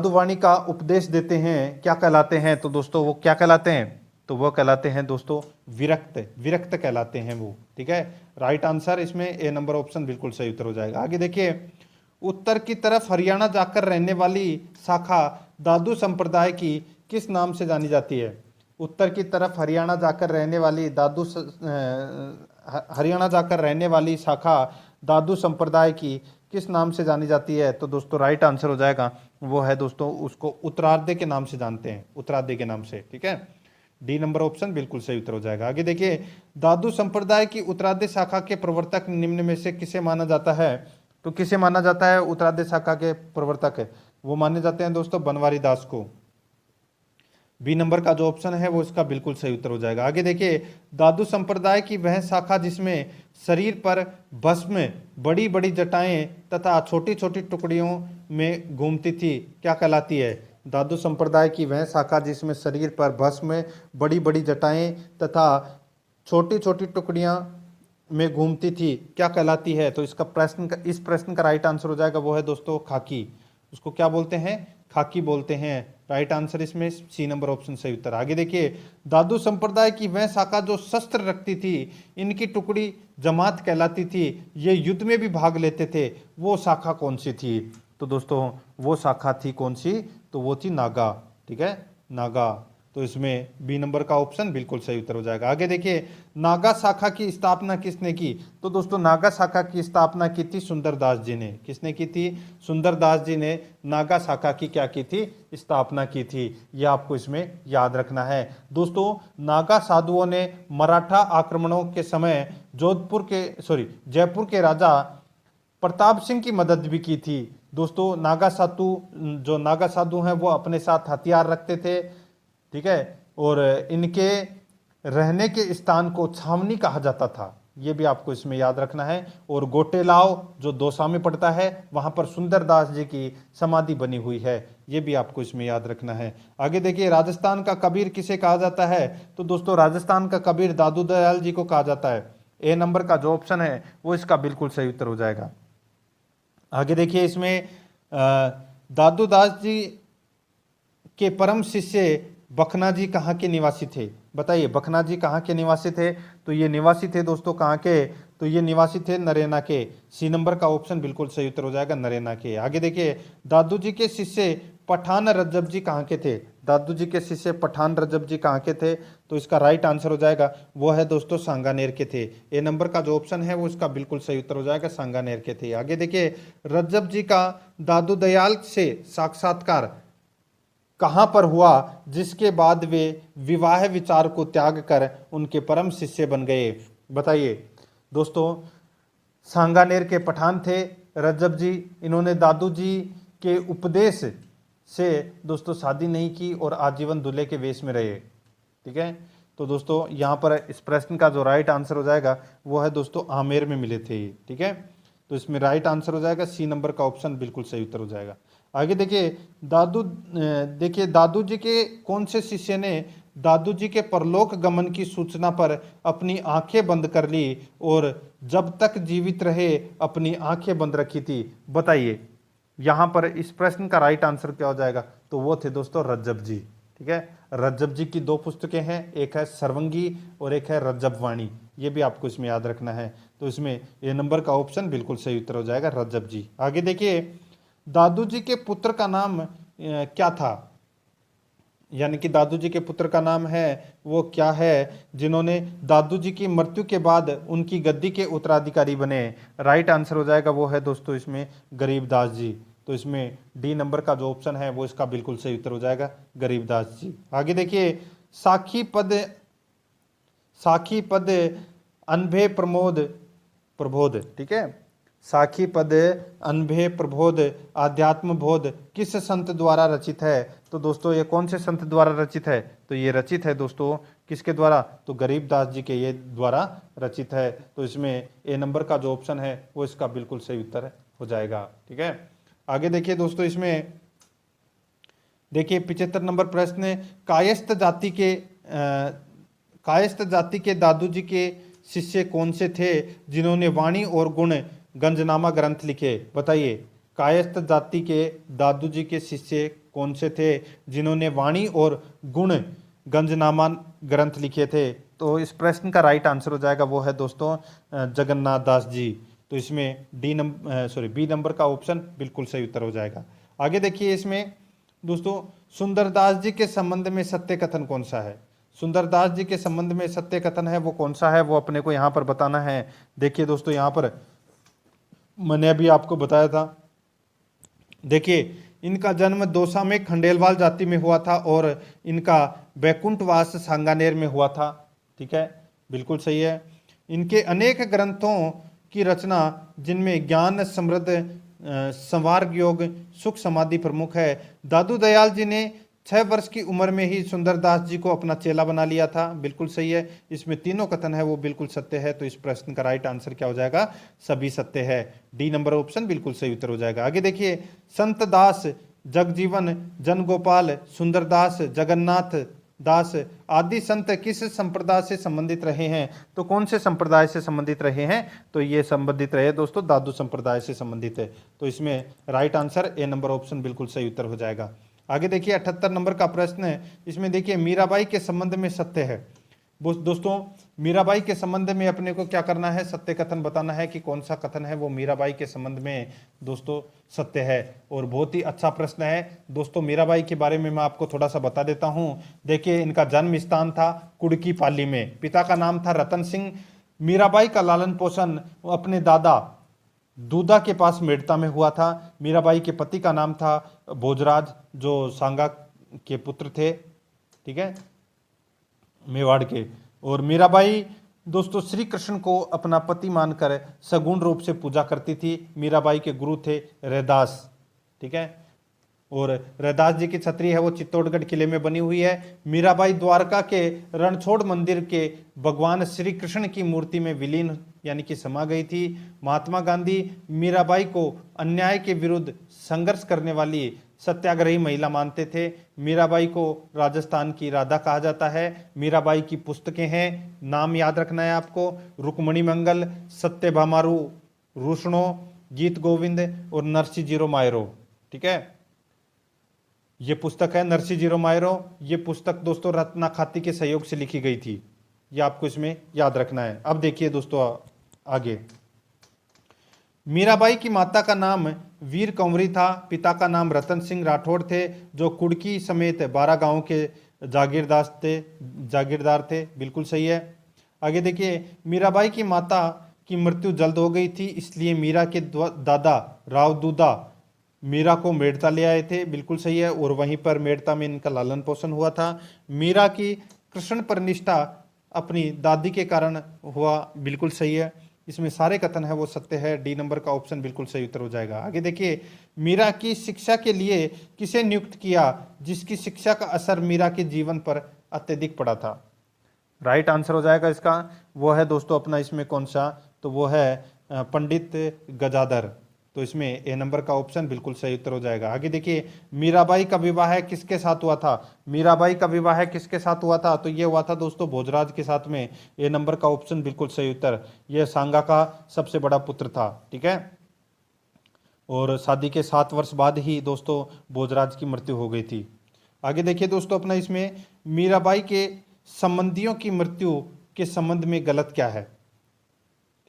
वाणी का उपदेश देते हैं, क्या कहलाते हैं। तो दोस्तों वो क्या कहलाते हैं, तो वो कहलाते हैं दोस्तों विरक्त कहलाते हैं वो, ठीक है। राइट आंसर इसमें ए नंबर ऑप्शन बिल्कुल सही उत्तर हो जाएगा। आगे देखिए, उत्तर की तरफ हरियाणा जाकर रहने वाली शाखा दादू संप्रदाय की किस नाम से जानी जाती है। उत्तर की तरफ हरियाणा जाकर रहने वाली शाखा दादू संप्रदाय की किस नाम से जानी जाती है। तो दोस्तों राइट आंसर हो जाएगा वो है दोस्तों, उसको उत्तरार्धे के नाम से जानते हैं, उत्तरार्धे के नाम से, ठीक है। डी नंबर ऑप्शन बिल्कुल सही उत्तर हो जाएगा। आगे देखिए, दादू संप्रदाय की उत्तरार्धे शाखा के प्रवर्तक निम्न में से किसे माना जाता है। तो किसे माना जाता है उत्तरार्धे शाखा के प्रवर्तक, वो माने जाते हैं दोस्तों बनवारी दास को। बी नंबर का जो ऑप्शन है वो इसका बिल्कुल सही उत्तर हो जाएगा। आगे देखिए, दादू संप्रदाय की वह शाखा जिसमें शरीर पर भस्म, बड़ी बड़ी जटाएं तथा छोटी छोटी टुकड़ियों में घूमती थी, क्या कहलाती है। दादू संप्रदाय की वह शाखा जिसमें शरीर पर भस्म, बड़ी बड़ी जटाएं तथा छोटी छोटी टुकड़ियां में घूमती थी, क्या कहलाती है। तो इस प्रश्न का राइट आंसर हो जाएगा वो है दोस्तों खाकी। उसको क्या बोलते हैं, खाकी बोलते हैं। राइट आंसर इसमें सी नंबर ऑप्शन सही उत्तर। आगे देखिए, दादू संप्रदाय की वह शाखा जो शस्त्र रखती थी, इनकी टुकड़ी जमात कहलाती थी, ये युद्ध में भी भाग लेते थे, वो शाखा कौन सी थी। तो दोस्तों वो शाखा थी कौन सी, तो वो थी नागा, ठीक है, नागा। तो इसमें बी नंबर का ऑप्शन बिल्कुल सही उत्तर हो जाएगा। आगे देखिए, नागा शाखा की स्थापना किसने की? तो दोस्तों नागा शाखा की स्थापना की थी सुंदरदास जी ने। किसने की थी? सुंदरदास जी ने नागा शाखा की क्या की थी? स्थापना की थी। यह आपको इसमें याद रखना है। दोस्तों नागा साधुओं ने मराठा आक्रमणों के समय जयपुर के राजा प्रताप सिंह की मदद भी की थी। दोस्तों नागा साधु हैं वो अपने साथ हथियार रखते थे, ठीक है, और इनके रहने के स्थान को छावनी कहा जाता था। ये भी आपको इसमें याद रखना है। और गोटेलाव जो दौसा में पड़ता है, वहां पर सुंदरदास जी की समाधि बनी हुई है। ये भी आपको इसमें याद रखना है। आगे देखिए, राजस्थान का कबीर किसे कहा जाता है? तो दोस्तों राजस्थान का कबीर दादू दयाल जी को कहा जाता है। ए नंबर का जो ऑप्शन है वो इसका बिल्कुल सही उत्तर हो जाएगा। आगे देखिए, इसमें दादू दास जी के परम शिष्य बखना जी कहाँ के निवासी थे? बताइए, बखना जी कहाँ के निवासी थे? तो ये निवासी थे दोस्तों कहाँ के? तो ये निवासी थे नरेना के। सी नंबर का ऑप्शन बिल्कुल सही उत्तर हो जाएगा, नरेना के। आगे देखिए, दादू जी के शिष्य पठान रज्जब जी कहाँ के थे? दादू जी के शिष्य पठान रज्जब जी कहाँ के थे? तो इसका राइट आंसर हो जाएगा वो है दोस्तों सांगानेर के थे। ए नंबर का जो ऑप्शन है वो इसका बिल्कुल सही उत्तर हो जाएगा, सांगानेर के थे। आगे देखिए, रज्जब जी का दादू दयाल से साक्षात्कार कहाँ पर हुआ जिसके बाद वे विवाह विचार को त्याग कर उनके परम शिष्य बन गए? बताइए दोस्तों, सांगानेर के पठान थे रज्जब जी। इन्होंने दादू जी के उपदेश से दोस्तों शादी नहीं की और आजीवन दूल्हे के वेश में रहे, ठीक है। तो दोस्तों यहाँ पर इस प्रश्न का जो राइट आंसर हो जाएगा वो है दोस्तों आमेर में मिले थे, ठीक है। तो इसमें राइट आंसर हो जाएगा सी नंबर का ऑप्शन बिल्कुल सही उत्तर हो जाएगा। आगे देखिए, दादू जी के कौन से शिष्य ने दादू जी के परलोक गमन की सूचना पर अपनी आंखें बंद कर ली और जब तक जीवित रहे अपनी आंखें बंद रखी थी? बताइए यहां पर इस प्रश्न का राइट आंसर क्या हो जाएगा? तो वो थे दोस्तों रज्जब जी, ठीक है। रज्जब जी की दो पुस्तकें हैं, एक है सर्वंगी और एक है रज्जब वाणी। ये भी आपको इसमें याद रखना है। तो इसमें ए नंबर का ऑप्शन बिल्कुल सही उत्तर हो जाएगा, रज्जब जी। आगे देखिए, दादू जी के पुत्र का नाम क्या था? यानी कि दादू जी के पुत्र का नाम है वो क्या है जिन्होंने दादू जी की मृत्यु के बाद उनकी गद्दी के उत्तराधिकारी बने? राइट आंसर हो जाएगा वो है दोस्तों इसमें गरीबदास जी। तो इसमें डी नंबर का जो ऑप्शन है वो इसका बिल्कुल सही उत्तर हो जाएगा, गरीबदास जी। आगे देखिए, साखी पद अनभे प्रबोध, ठीक है। साखी पद अनभे प्रबोध अध्यात्म बोध किस संत द्वारा रचित है? तो दोस्तों ये कौन से संत द्वारा रचित है? तो ये रचित है दोस्तों किसके द्वारा? तो गरीबदास जी के ये द्वारा रचित है। तो इसमें ए नंबर का जो ऑप्शन है वो इसका बिल्कुल सही उत्तर हो जाएगा, ठीक है। आगे देखिए दोस्तों, इसमें देखिए 75 नंबर प्रश्न, कायस्थ जाति के दादू जी के शिष्य कौन से थे जिन्होंने वाणी और गुण गंजनामा ग्रंथ लिखे? बताइए, कायस्थ जाति के दादू जी के शिष्य कौन से थे जिन्होंने वाणी और गुण गंजनामा ग्रंथ लिखे थे? तो इस प्रश्न का राइट आंसर हो जाएगा वो है दोस्तों जगन्नाथ दास जी। तो इसमें बी नंबर का ऑप्शन बिल्कुल सही उत्तर हो जाएगा। आगे देखिए, इसमें दोस्तों सुंदरदास जी के संबंध में सत्य कथन कौन सा है? सुंदरदास जी के संबंध में सत्य कथन है वो कौन सा है, वो अपने को यहाँ पर बताना है। देखिए दोस्तों, यहाँ पर मैंने अभी आपको बताया था। देखिए, इनका जन्म दौसा में खंडेलवाल जाति में हुआ था और इनका बैकुंठवास सांगानेर में हुआ था, ठीक है, बिल्कुल सही है। इनके अनेक ग्रंथों की रचना जिनमें ज्ञान समृद्ध संवार्ग योग सुख समाधि प्रमुख है। दादू दयाल जी ने 6 वर्ष की उम्र में ही सुंदरदास जी को अपना चेला बना लिया था, बिल्कुल सही है। इसमें तीनों कथन है वो बिल्कुल सत्य है। तो इस प्रश्न का राइट आंसर क्या हो जाएगा? सभी सत्य है। डी नंबर ऑप्शन बिल्कुल सही उत्तर हो जाएगा। आगे देखिए, संत दास जगजीवन जनगोपाल सुंदरदास जगन्नाथ दास आदि संत किस संप्रदाय से संबंधित रहे हैं? तो कौन से संप्रदाय से संबंधित रहे हैं? तो ये संबंधित रहे दोस्तों दादू संप्रदाय से संबंधित है। तो इसमें right answer A number option बिल्कुल सही उत्तर हो जाएगा। आगे देखिए 78 नंबर का प्रश्न है। इसमें देखिए मीराबाई के संबंध में सत्य है। दोस्तों मीराबाई के संबंध में अपने को क्या करना है, सत्य कथन बताना है कि कौन सा कथन है वो मीराबाई के संबंध में दोस्तों सत्य है। और बहुत ही अच्छा प्रश्न है दोस्तों। मीराबाई के बारे में मैं आपको थोड़ा सा बता देता हूं। देखिए, इनका जन्म स्थान था कुड़की पाली में, पिता का नाम था रतन सिंह। मीराबाई का लालन पोषण अपने दादा दूधा के पास मेड़ता में हुआ था। मीराबाई के पति का नाम था भोजराज, जो सांगा के पुत्र थे, ठीक है, मेवाड़ के। और मीराबाई दोस्तों श्री कृष्ण को अपना पति मानकर सगुण रूप से पूजा करती थी। मीराबाई के गुरु थे रैदास, ठीक है। और रैदास जी की छतरी है वो चित्तौड़गढ़ किले में बनी हुई है। मीराबाई द्वारका के रणछोड़ मंदिर के भगवान श्री कृष्ण की मूर्ति में विलीन यानी कि समा गई थी। महात्मा गांधी मीराबाई को अन्याय के विरुद्ध संघर्ष करने वाली सत्याग्रही महिला मानते थे। मीराबाई को राजस्थान की राधा कहा जाता है। मीराबाई की पुस्तकें हैं, नाम याद रखना है आपको, रुक्मणी मंगल, सत्यभामारू, रुष्णो, गीत गोविंद और नरसी जीरो मायरो, ठीक है। ये पुस्तक है नरसी जीरो मायरो। ये पुस्तक दोस्तों रत्ना खाती के सहयोग से लिखी गई थी, ये आपको इसमें याद रखना है। अब देखिए दोस्तों आगे, मीराबाई की माता का नाम वीर कंवरी था, पिता का नाम रतन सिंह राठौड़ थे, जो कुड़की समेत 12 गांवों के जागीरदार थे। बिल्कुल सही है। आगे देखिए, मीराबाई की माता की मृत्यु जल्द हो गई थी, इसलिए मीरा के दादा राव दूधा मीरा को मेड़ता ले आए थे। बिल्कुल सही है। और वहीं पर मेड़ता में इनका लालन पोषण हुआ था। मीरा की कृष्ण पर निष्ठा अपनी दादी के कारण हुआ। बिल्कुल सही है। इसमें सारे कथन है वो सत्य है। डी नंबर का ऑप्शन बिल्कुल सही उत्तर हो जाएगा। आगे देखिए, मीरा की शिक्षा के लिए किसे नियुक्त किया जिसकी शिक्षा का असर मीरा के जीवन पर अत्यधिक पड़ा था? राइट आंसर हो जाएगा इसका, वो है दोस्तों अपना इसमें कौन सा, तो वो है पंडित गजाधर। तो इसमें ए नंबर का ऑप्शन बिल्कुल सही उत्तर हो जाएगा। आगे देखिए, मीराबाई का विवाह किसके साथ हुआ था? मीराबाई का विवाह किसके साथ हुआ था? तो ये हुआ था दोस्तों भोजराज के साथ में। ए नंबर का ऑप्शन बिल्कुल सही उत्तर। यह सांगा का सबसे बड़ा पुत्र था, ठीक है। और शादी के 7 वर्ष बाद ही दोस्तों भोजराज की मृत्यु हो गई थी। आगे देखिए दोस्तों अपना इसमें मीराबाई के संबंधियों की मृत्यु के संबंध में गलत क्या है,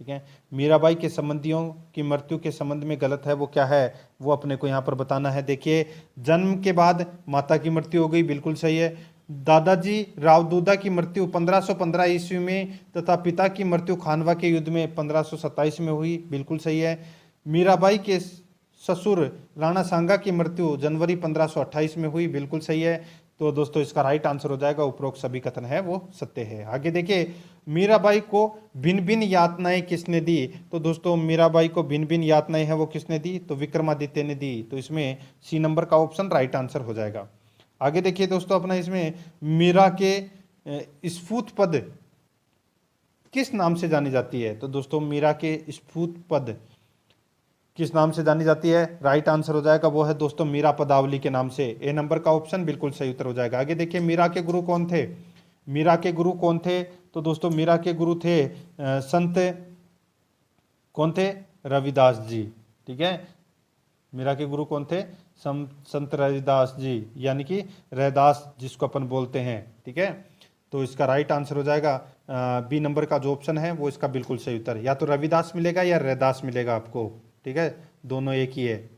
ठीक है। मीराबाई के संबंधियों की मृत्यु के संबंध में गलत है वो क्या है, वो अपने को यहाँ पर बताना है। देखिए, जन्म के बाद माता की मृत्यु हो गई, बिल्कुल सही है। दादाजी राव दूधा की मृत्यु 1515 ईस्वी में तथा पिता की मृत्यु खानवा के युद्ध में 1527 में हुई, बिल्कुल सही है। मीराबाई के ससुर राणा सांगा की मृत्यु जनवरी 1528 में हुई, बिल्कुल सही है। तो दोस्तों इसका राइट आंसर हो जाएगा उपरोक्त सभी कथन है वो सत्य है। आगे देखिए, मीराबाई को भिन्न भिन्न यातनाएं किसने दी? तो दोस्तों मीराबाई को भिन्न भिन्न यातनाएं हैं वो किसने दी? तो विक्रमादित्य ने दी। तो इसमें सी नंबर का ऑप्शन राइट आंसर हो जाएगा। आगे देखिए दोस्तों अपना इसमें मीरा के स्फूत पद किस नाम से जानी जाती है? तो दोस्तों मीरा के स्फूत पद किस नाम से जानी जाती है? राइट आंसर हो जाएगा वो है दोस्तों मीरा पदावली के नाम से। ए नंबर का ऑप्शन बिल्कुल सही उत्तर हो जाएगा। आगे देखिए, मीरा के गुरु कौन थे? मीरा के गुरु कौन थे? तो दोस्तों मीरा के गुरु थे संत कौन थे? रविदास जी, ठीक है। मीरा के गुरु कौन थे? संत रविदास जी, यानी कि रैदास जिसको अपन बोलते हैं, ठीक है। तो इसका राइट आंसर हो जाएगा बी नंबर का जो ऑप्शन है वो इसका बिल्कुल सही उत्तर। या तो रविदास मिलेगा या रैदास मिलेगा आपको, ठीक है, दोनों एक ही है।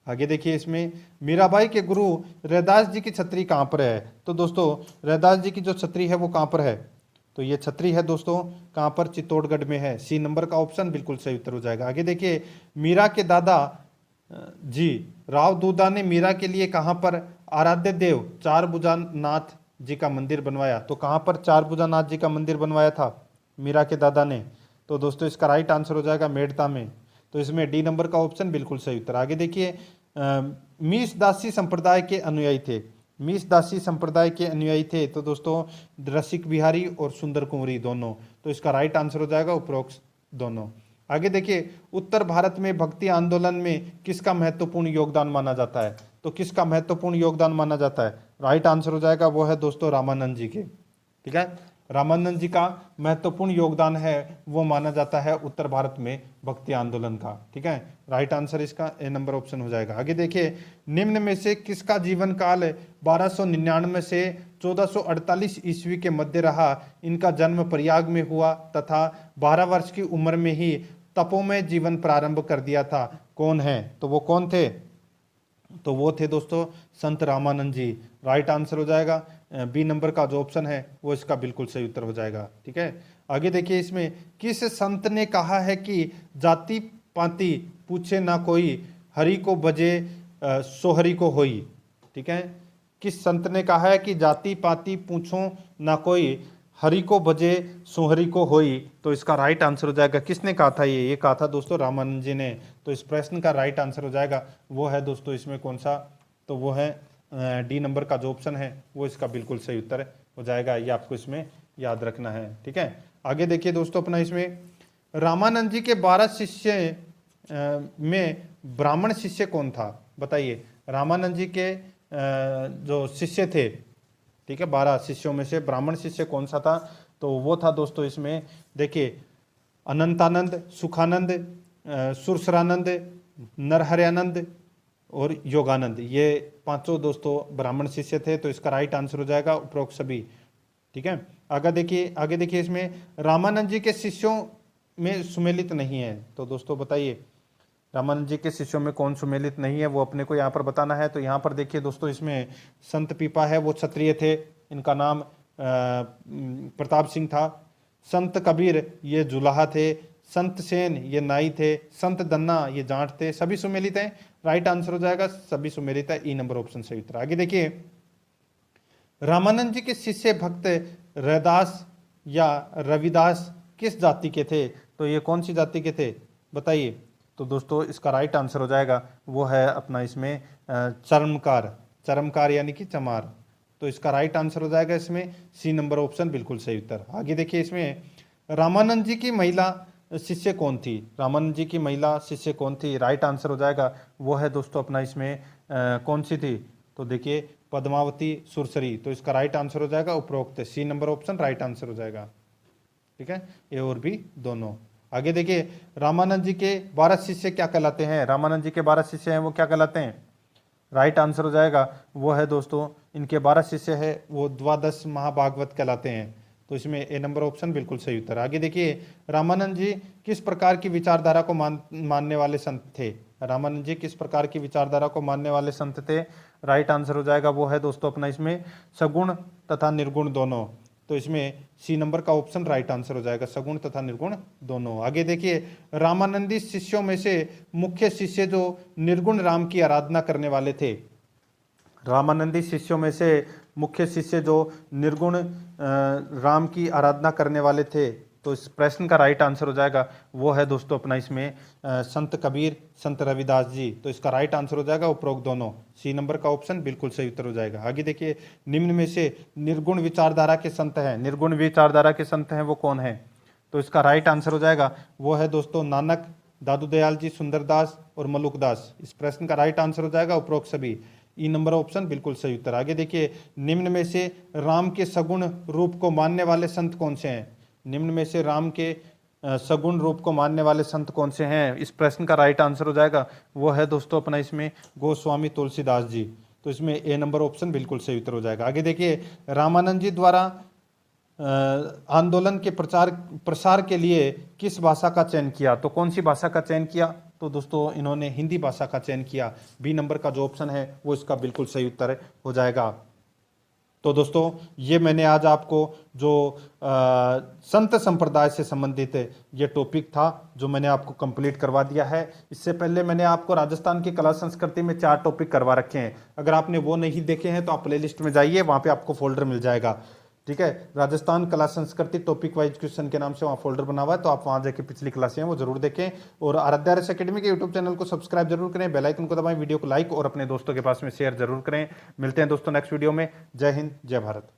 आगे देखिए, इसमें मीराबाई के गुरु रैदास जी की छतरी कहाँ पर है? तो दोस्तों रैदास जी की जो छतरी है वो कहाँ पर है? तो ये छतरी है दोस्तों कहाँ पर? चित्तौड़गढ़ में है। सी नंबर का ऑप्शन बिल्कुल सही उत्तर हो जाएगा। आगे देखिए, मीरा के दादा जी राव दूधा ने मीरा के लिए कहाँ पर आराध्य देव चार भुजानाथ जी का मंदिर बनवाया? तो कहाँ पर चार भुजानाथ जी का मंदिर बनवाया था मीरा के दादा ने? तो दोस्तों इसका राइट आंसर हो जाएगा मेड़ता में। तो इसमें डी नंबर का ऑप्शन बिल्कुल सही उत्तर। आगे देखिए, मीस दासी संप्रदाय के अनुयायी थे। मीस दासी संप्रदाय के अनुयायी थे तो दोस्तों रसिक बिहारी और सुंदर कुंवरी दोनों। तो इसका राइट आंसर हो जाएगा उपरोक्त दोनों। आगे देखिए, उत्तर भारत में भक्ति आंदोलन में किसका महत्वपूर्ण योगदान माना जाता है? तो किसका महत्वपूर्ण योगदान माना जाता है? राइट आंसर हो जाएगा वो है दोस्तों रामानंद जी के, ठीक है। रामानंद जी का महत्वपूर्ण योगदान है वो माना जाता है उत्तर भारत में भक्ति आंदोलन का। ठीक है, राइट आंसर इसका ए नंबर ऑप्शन हो जाएगा। आगे देखिए, निम्न में से किसका जीवन काल 1299 से 1448 ईस्वी के मध्य रहा? इनका जन्म प्रयाग में हुआ तथा 12 वर्ष की उम्र में ही तपोमय जीवन प्रारंभ कर दिया था। कौन है? तो वो कौन थे? तो वो थे दोस्तों संत रामानंद जी। राइट आंसर हो जाएगा बी नंबर का जो ऑप्शन है वो इसका बिल्कुल सही उत्तर हो जाएगा। ठीक है, आगे देखिए, इसमें किस संत ने कहा है कि जाति पाति पूछे ना कोई, हरि को भजे सोहरी को होई? ठीक है, किस संत ने कहा है कि जाति पाति पूछो ना कोई, हरि को भजे सोहरी को होई? तो इसका राइट आंसर हो जाएगा, किसने कहा था? ये कहा था दोस्तों रामानंद जी ने। तो इस प्रश्न का राइट आंसर हो जाएगा वो है दोस्तों इसमें कौन सा? तो वो है डी नंबर का जो ऑप्शन है वो इसका बिल्कुल सही उत्तर हो जाएगा। ये आपको इसमें याद रखना है। ठीक है, आगे देखिए दोस्तों, अपना इसमें रामानंद जी के 12 शिष्य में ब्राह्मण शिष्य कौन था? बताइए, रामानंद जी के जो शिष्य थे, ठीक है, 12 शिष्यों में से ब्राह्मण शिष्य कौन सा था? तो वो था दोस्तों इसमें देखिए अनंतानंद, सुखानंद, सुरसरानंद, नरहरयानंद और योगानंद। ये पांचों दोस्तों ब्राह्मण शिष्य थे। तो इसका राइट आंसर हो जाएगा उपरोक्त सभी। ठीक है, आगे देखिए इसमें रामानंद जी के शिष्यों में सुमेलित नहीं है। तो दोस्तों बताइए, रामानंद जी के शिष्यों में कौन सुमेलित नहीं है, वो अपने को यहाँ पर बताना है। तो यहाँ पर देखिए दोस्तों, इसमें संत पीपा है वो क्षत्रिय थे, इनका नाम प्रताप सिंह था। संत कबीर ये जुलाहा थे, संत सेन ये नाई थे, संत दन्ना ये जाट थे। सभी सुमेलित हैं। राइट आंसर हो जाएगा सभी सुमेलित है, ई नंबर ऑप्शन सही उत्तर। आगे देखिए, रामानंद जी के शिष्य भक्त रैदास या रविदास किस जाति के थे? तो ये कौन सी जाति के थे बताइए? तो दोस्तों इसका राइट आंसर हो जाएगा वो है अपना इसमें चरमकार यानी कि चमार। तो इसका राइट आंसर हो जाएगा इसमें सी नंबर ऑप्शन बिल्कुल सही उत्तर। आगे देखिए, इसमें रामानंद जी की महिला शिष्य कौन थी? रामानंद जी की महिला शिष्य कौन थी? राइट आंसर हो जाएगा वो है दोस्तों अपना इसमें कौन सी थी? तो देखिए पद्मावती सुरसरी। तो इसका राइट आंसर हो जाएगा उपरोक्त C number option right answer हो जाएगा। ठीक है, ए और बी दोनों। आगे देखिए, रामानंद जी के 12 शिष्य क्या कहलाते हैं? रामानंद जी के 12 शिष्य हैं वो क्या कहलाते हैं? राइट आंसर हो जाएगा वो है दोस्तों इनके 12 शिष्य है वो द्वादश महाभागवत कहलाते हैं। तो इसमें ए नंबर ऑप्शन बिल्कुल सही उत्तर। आगे देखिए, रामानंद जी किस प्रकार की विचारधारा को मानने वाले संत थे? रामानंद जी किस प्रकार की विचारधारा को मानने वाले संत थे? राइट आंसर हो जाएगा वो है दोस्तों अपना इसमें सगुण तथा निर्गुण दोनों। तो इसमें सी नंबर का ऑप्शन राइट आंसर हो जाएगा, सगुण तथा निर्गुण दोनों। आगे देखिए, रामानंदी शिष्यों में से मुख्य शिष्य जो निर्गुण राम की आराधना करने वाले थे। रामानंदी शिष्यों में से मुख्य शिष्य जो निर्गुण राम की आराधना करने वाले थे। तो इस प्रश्न का राइट आंसर हो जाएगा वो है दोस्तों अपना इसमें संत कबीर, संत रविदास जी। तो इसका राइट आंसर हो जाएगा उपरोक्त दोनों, सी नंबर का ऑप्शन बिल्कुल सही उत्तर हो जाएगा। आगे देखिए, निम्न में से निर्गुण विचारधारा के संत हैं, निर्गुण विचारधारा के संत हैं वो कौन है? तो इसका राइट आंसर हो जाएगा वो है दोस्तों नानक, दादू दयाल जी, सुंदरदास और मलुकदास। इस प्रश्न का राइट आंसर हो जाएगा उपरोक्त सभी, ई नंबर ऑप्शन बिल्कुल सही उत्तर। आगे देखिए, निम्न में से राम के सगुण रूप को मानने वाले संत कौन से हैं? निम्न में से राम के सगुण रूप को मानने वाले संत कौन से हैं? इस प्रश्न का राइट आंसर हो जाएगा वो है दोस्तों अपना इसमें गोस्वामी तुलसीदास जी। तो इसमें ए नंबर ऑप्शन बिल्कुल सही उत्तर हो जाएगा। आगे देखिए, रामानंद जी द्वारा आंदोलन के प्रसार के लिए किस भाषा का चयन किया? तो कौन सी भाषा का चयन किया? तो दोस्तों इन्होंने हिंदी भाषा का चयन किया। बी नंबर का जो ऑप्शन है वो इसका बिल्कुल सही उत्तर हो जाएगा। तो दोस्तों ये मैंने आज आपको जो संत संप्रदाय से संबंधित ये टॉपिक था जो मैंने आपको कंप्लीट करवा दिया है। इससे पहले मैंने आपको राजस्थान की कला संस्कृति में 4 टॉपिक करवा रखे हैं। अगर आपने वो नहीं देखे हैं तो आप प्लेलिस्ट में जाइए, वहाँ पे आपको फोल्डर मिल जाएगा। ठीक है, राजस्थान कला संस्कृति टॉपिक वाइज क्वेश्चन के नाम से वहाँ फोल्डर बना हुआ है, तो आप वहाँ जाके पिछली क्लासें हैं वो जरूर देखें। और आराध्या आर्यस अकेडमी के यूट्यूब चैनल को सब्सक्राइब जरूर करें, बेल आइकन को दबाएं, वीडियो को लाइक और अपने दोस्तों के पास में शेयर जरूर करें। मिलते हैं दोस्तों नेक्स्ट वीडियो में। जय हिंद, जय भारत।